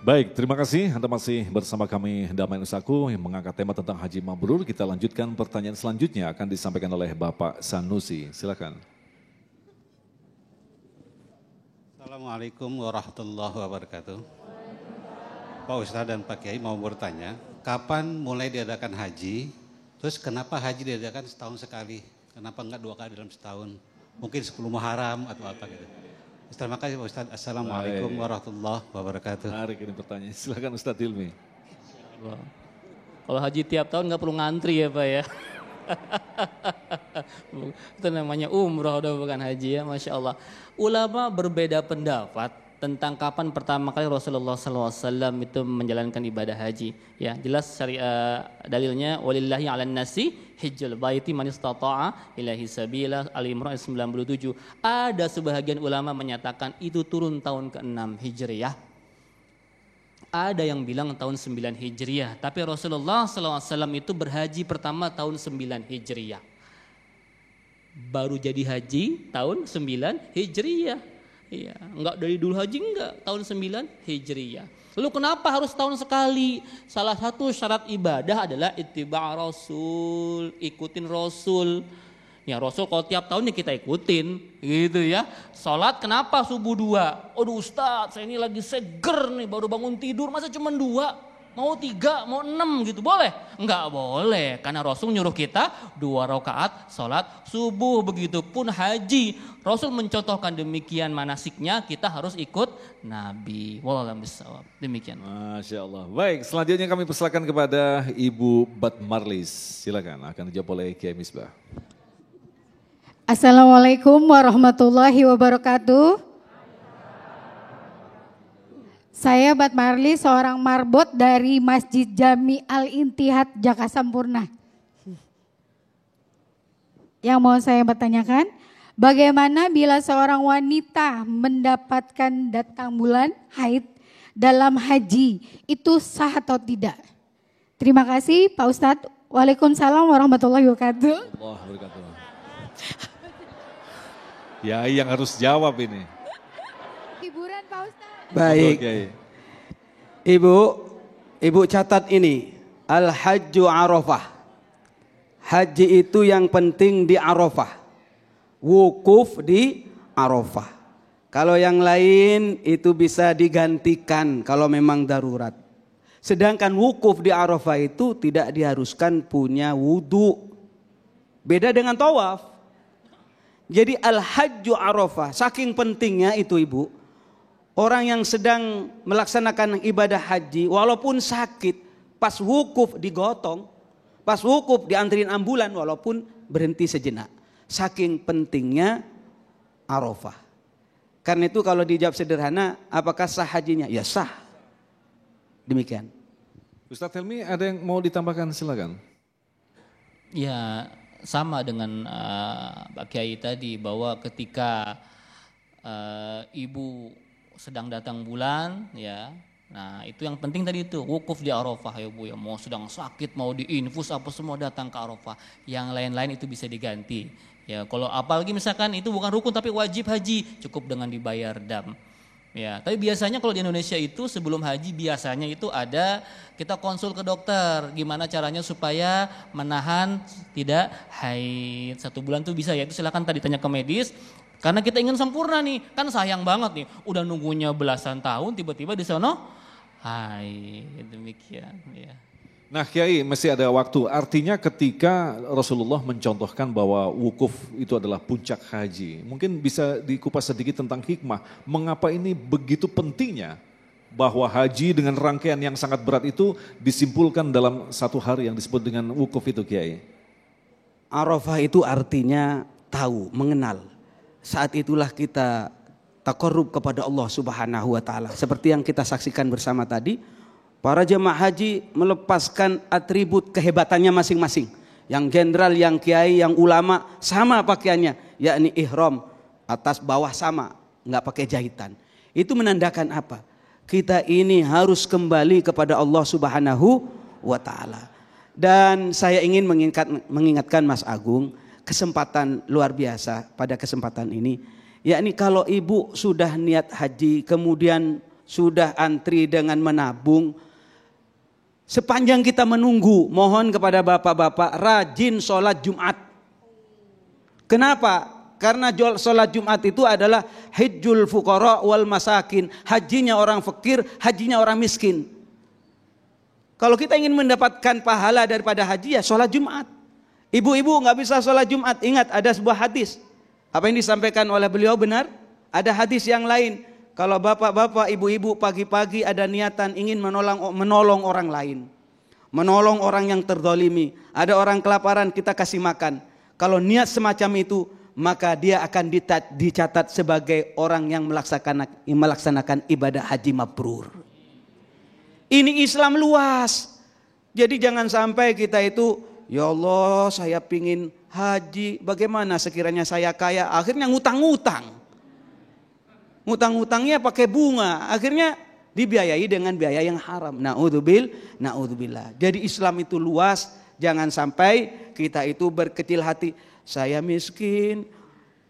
Baik, terima kasih. Anda masih bersama kami Damai Nusaku yang mengangkat tema tentang Haji Mabrur. Kita lanjutkan pertanyaan selanjutnya akan disampaikan oleh Bapak Sanusi. Silakan. Assalamualaikum warahmatullahi wabarakatuh. Pak Ustadz dan Pak Kiai mau bertanya, kapan mulai diadakan haji? Terus kenapa haji diadakan setahun sekali? Kenapa enggak 2 kali dalam setahun? Mungkin 10 Muharram atau apa gitu. Terima kasih Pak Ustadz. Assalamualaikum warahmatullahi wabarakatuh. Menarik ini pertanyaan. Silakan Ustadz Hilmi. Kalau haji tiap tahun nggak perlu ngantri ya Pak ya. Itu namanya umroh udah bukan haji ya, Masya Allah. Ulama berbeda pendapat tentang kapan pertama kali Rasulullah SAW itu menjalankan ibadah haji. Ya, jelas syariah dalilnya walillahi 'alan nasi hijjul baiti man istata'a ilaihi sabila, Al-Imran 97. Ada sebahagian ulama menyatakan itu turun tahun ke-6 Hijriyah. Ada yang bilang tahun 9 Hijriyah, tapi Rasulullah SAW itu berhaji pertama tahun 9 Hijriyah. Baru jadi haji tahun 9 Hijriyah. Iya, enggak dari dulu haji enggak, tahun 9 Hijriyah. Lalu kenapa harus tahun sekali? Salah satu syarat ibadah adalah ittiba' Rasul, ikutin Rasul. Ya Rasul kalau tiap tahun ya kita ikutin gitu ya. Salat kenapa subuh 2? Aduh Ustaz, saya ini lagi seger nih baru bangun tidur, masa cuma 2? Mau 3, mau 6 gitu, boleh? Enggak boleh, karena Rasul nyuruh kita 2 rakaat salat subuh. Begitupun haji, Rasul mencontohkan demikian manasiknya, kita harus ikut Nabi. Wallahu a'lam. Demikian. Masya Allah. Baik, selanjutnya kami persilakan kepada Ibu Bat Marlis. Silakan, akan dijawab oleh Kiai Misbah. Assalamualaikum warahmatullahi wabarakatuh. Saya Bat Marli, seorang marbot dari Masjid Jami Al-Intihad Jakarta Sampurna. Yang mau saya bertanyakan, bagaimana bila seorang wanita mendapatkan datang bulan haid dalam haji, itu sah atau tidak? Terima kasih Pak Ustadz. Waalaikumsalam warahmatullahi wabarakatuh. Allah wabarakatuh. Ya yang harus jawab ini. Hiburan Pak Ustadz. Baik, Ibu catat ini, Al-Hajju Arafah. Haji itu yang penting di Arafah, wukuf di Arafah. Kalau yang lain itu bisa digantikan kalau memang darurat. Sedangkan wukuf di Arafah itu tidak diharuskan punya wudu. Beda dengan tawaf. Jadi Al-Hajju Arafah, saking pentingnya itu Ibu. Orang yang sedang melaksanakan ibadah haji walaupun sakit, pas wukuf digotong, pas wukuf dianterin ambulan walaupun berhenti sejenak. Saking pentingnya Arafah. Karena itu kalau dijawab sederhana, apakah sah hajinya? Ya sah. Demikian. Ustadz Helmi ada yang mau ditambahkan, silakan. Ya sama dengan Pak Kiai tadi, bahwa ketika ibu sedang datang bulan ya, nah itu yang penting tadi itu wukuf di Arafah ya Bu ya. Mau sedang sakit, mau diinfus apa semua datang ke Arafah. Yang lain-lain itu bisa diganti ya. Kalau apalagi misalkan itu bukan rukun tapi wajib haji, cukup dengan dibayar dam ya. Tapi biasanya kalau di Indonesia itu sebelum haji biasanya itu ada kita konsul ke dokter gimana caranya supaya menahan tidak haid 1 bulan tuh bisa ya. Itu silakan tadi tanya ke medis. Karena kita ingin sempurna nih, kan sayang banget nih, udah nunggunya belasan tahun tiba-tiba di sono, hai demikian ya. Nah Kiai masih ada waktu, artinya ketika Rasulullah mencontohkan bahwa wukuf itu adalah puncak haji, mungkin bisa dikupas sedikit tentang hikmah, mengapa ini begitu pentingnya bahwa haji dengan rangkaian yang sangat berat itu disimpulkan dalam 1 hari yang disebut dengan wukuf itu Kiai? Arafah itu artinya tahu, mengenal. Saat itulah kita taqarrub kepada Allah Subhanahu wa taala. Seperti yang kita saksikan bersama tadi, para jemaah haji melepaskan atribut kehebatannya masing-masing. Yang jenderal, yang kiai, yang ulama sama pakaiannya, yakni ihram, atas bawah sama, enggak pakai jahitan. Itu menandakan apa? Kita ini harus kembali kepada Allah Subhanahu wa taala. Dan saya ingin mengingatkan Mas Agung, kesempatan luar biasa pada kesempatan ini, yakni kalau ibu sudah niat haji kemudian sudah antri dengan menabung. Sepanjang kita menunggu, mohon kepada bapak-bapak rajin sholat Jumat. Kenapa? Karena sholat Jumat itu adalah hajjul fuqara wal masakin. Hajinya orang fakir, hajinya orang miskin. Kalau kita ingin mendapatkan pahala daripada haji, ya sholat Jumat. Ibu-ibu nggak bisa sholat Jumat, ingat ada sebuah hadis. Apa yang disampaikan oleh beliau benar? Ada hadis yang lain. Kalau bapak-bapak, ibu-ibu pagi-pagi ada niatan ingin menolong orang lain. Menolong orang yang terdolimi. Ada orang kelaparan, kita kasih makan. Kalau niat semacam itu, maka dia akan dicatat sebagai orang yang melaksanakan ibadah haji mabrur. Ini Islam luas. Jadi jangan sampai kita itu, ya Allah saya pingin haji, bagaimana sekiranya saya kaya, akhirnya ngutang-ngutang. Ngutang-ngutangnya pakai bunga, akhirnya dibiayai dengan biaya yang haram. Na'udzubillah. Jadi Islam itu luas, jangan sampai kita itu berkecil hati. Saya miskin,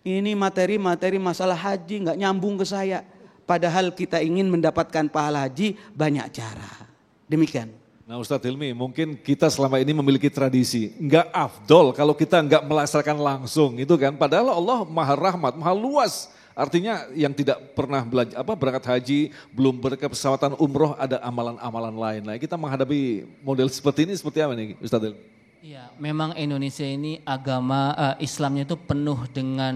ini materi masalah haji nggak nyambung ke saya. Padahal kita ingin mendapatkan pahala haji banyak cara. Demikian. Nah Ustadz Hilmi, mungkin kita selama ini memiliki tradisi. Nggak afdol kalau kita nggak melaksanakan langsung itu kan. Padahal Allah maha rahmat, maha luas. Artinya yang tidak pernah berangkat haji, belum berkesempatan umroh, ada amalan-amalan lain. Nah kita menghadapi model seperti ini seperti apa nih Ustadz Hilmi? Ya, memang Indonesia ini agama Islamnya itu penuh dengan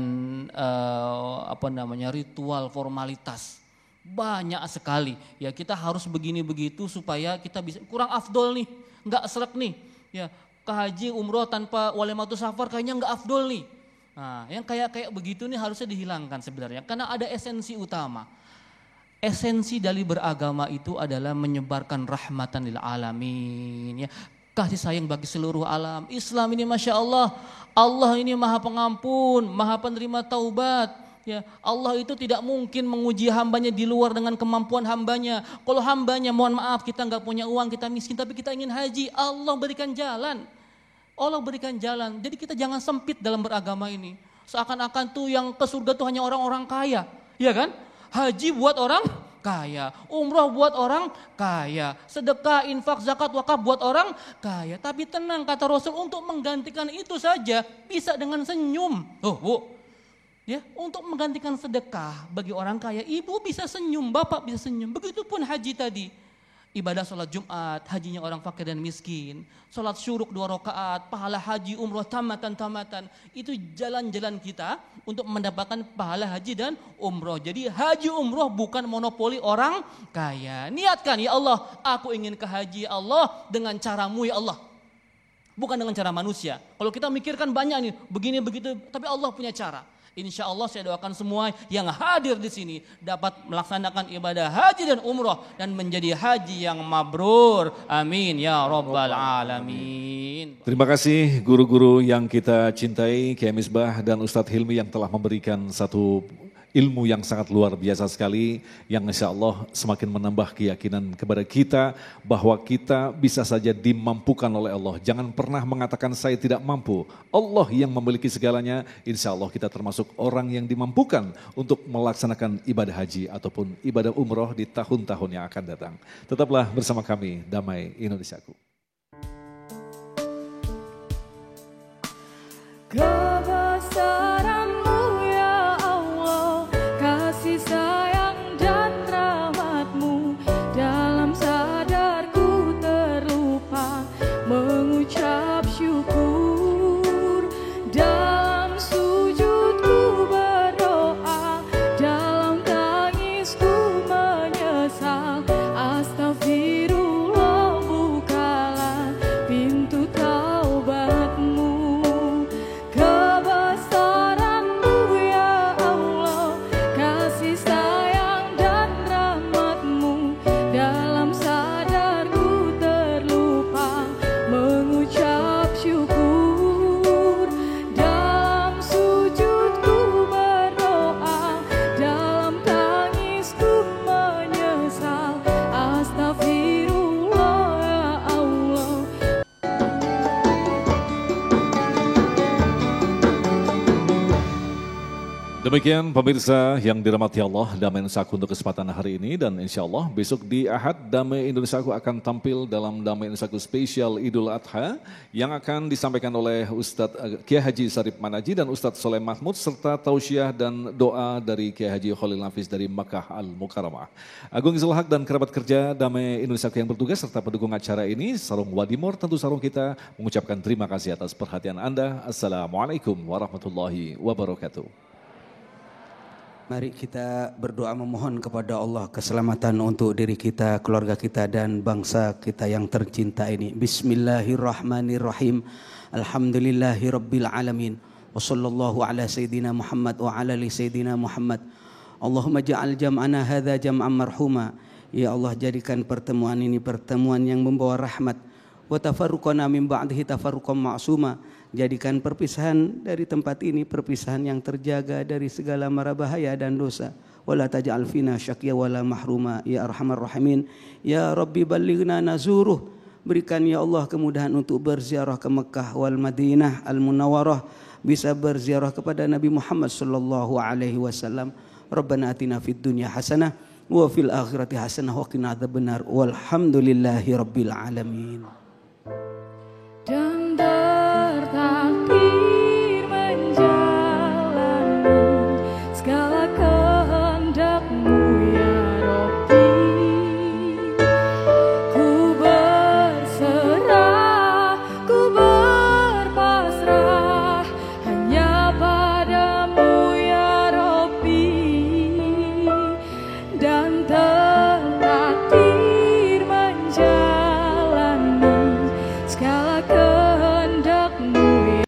ritual formalitas. Banyak sekali. Ya kita harus begini begitu supaya kita bisa kurang afdol nih, nggak sreg nih. Ya ke haji umroh tanpa walimatus safar kayaknya nggak afdol nih. Nah, yang kayak begitu nih harusnya dihilangkan sebenarnya karena ada esensi utama. Esensi dari beragama itu adalah menyebarkan rahmatan lil alamin, ya. Kasih sayang bagi seluruh alam. Islam ini Masya Allah, Allah ini maha pengampun, maha penerima taubat. Ya, Allah itu tidak mungkin menguji hambanya di luar dengan kemampuan hambanya. Kalau hambanya mohon maaf kita nggak punya uang, kita miskin tapi kita ingin haji, Allah berikan jalan. Allah berikan jalan. Jadi kita jangan sempit dalam beragama ini. Seakan-akan tuh yang ke surga tuh hanya orang-orang kaya, ya kan? Haji buat orang kaya, umroh buat orang kaya, sedekah, infak, zakat, wakaf buat orang kaya. Tapi tenang kata Rasul, untuk menggantikan itu saja bisa dengan senyum. Oh, Bu. Ya, untuk menggantikan sedekah bagi orang kaya, ibu bisa senyum, bapak bisa senyum. Begitupun haji tadi. Ibadah sholat Jumat, hajinya orang fakir dan miskin. Sholat syuruk 2 rakaat, pahala haji umroh tamatan. Itu jalan-jalan kita untuk mendapatkan pahala haji dan umroh. Jadi haji umroh bukan monopoli orang kaya. Niatkan, ya Allah, aku ingin ke haji Allah dengan caramu ya Allah. Bukan dengan cara manusia. Kalau kita mikirkan banyak nih, begini begitu, tapi Allah punya cara. Insya Allah saya doakan semua yang hadir di sini dapat melaksanakan ibadah haji dan umroh dan menjadi haji yang mabrur. Amin ya rabbal alamin. Terima kasih guru-guru yang kita cintai, Kiai Misbah dan Ustadz Hilmi yang telah memberikan satu ilmu yang sangat luar biasa sekali yang insya Allah semakin menambah keyakinan kepada kita bahwa kita bisa saja dimampukan oleh Allah. Jangan pernah mengatakan saya tidak mampu. Allah yang memiliki segalanya. Insya Allah kita termasuk orang yang dimampukan untuk melaksanakan ibadah haji ataupun ibadah umroh di tahun-tahun yang akan datang. Tetaplah bersama kami, Damai Indonesiaku. Kebesaran-Mu ya Allah, kasih sayang dan rahmat-Mu, dalam sadarku terlupa mengucap syukur, dalam sujudku berdoa, dalam tangisku menyesal, astagfirullah, bukalah pintu taubat-Mu. Demikian pemirsa yang dirahmati Allah, Damai Indonesiaku untuk kesempatan hari ini, dan insya Allah besok di Ahad Damai Indonesiaku akan tampil dalam Damai Indonesiaku spesial Idul Adha yang akan disampaikan oleh Ustadz Kiai Haji Sarip Manaji dan Ustadz Soleh Mahmud serta tausiah dan doa dari Kiai Haji Khalil Nafis dari Makkah Al-Mukarramah. Agung Izul Haq dan kerabat kerja Damai Indonesiaku yang bertugas serta pendukung acara ini, Sarung Wadimor, tentu sarung kita mengucapkan terima kasih atas perhatian Anda. Assalamualaikum warahmatullahi wabarakatuh. Mari kita berdoa memohon kepada Allah keselamatan untuk diri kita, keluarga kita dan bangsa kita yang tercinta ini. Bismillahirrahmanirrahim. Alhamdulillahirabbil alamin. Wassallallahu ala sayyidina Muhammad wa ala ali sayyidina Muhammad. Allahumma ja'al jam'ana hadza jam'an marhuma. Ya Allah, jadikan pertemuan ini pertemuan yang membawa rahmat. Wa tafarruqana min ba'dihi tafarruqan ma'suma. Jadikan perpisahan dari tempat ini perpisahan yang terjaga dari segala mara bahaya dan dosa. Wala taj'al fina syaqiyya wala mahruma ya arhamar rahimin. Ya Rabbi ballighna nazuruh. Berikan ya Allah kemudahan untuk berziarah ke Mekah wal Madinah al Munawwarah, bisa berziarah kepada Nabi Muhammad sallallahu alaihi wasallam. Rabbana atina fid dunya hasanah wa fil akhirati hasanah wa qina adzabannar. Walhamdulillahi rabbil alamin.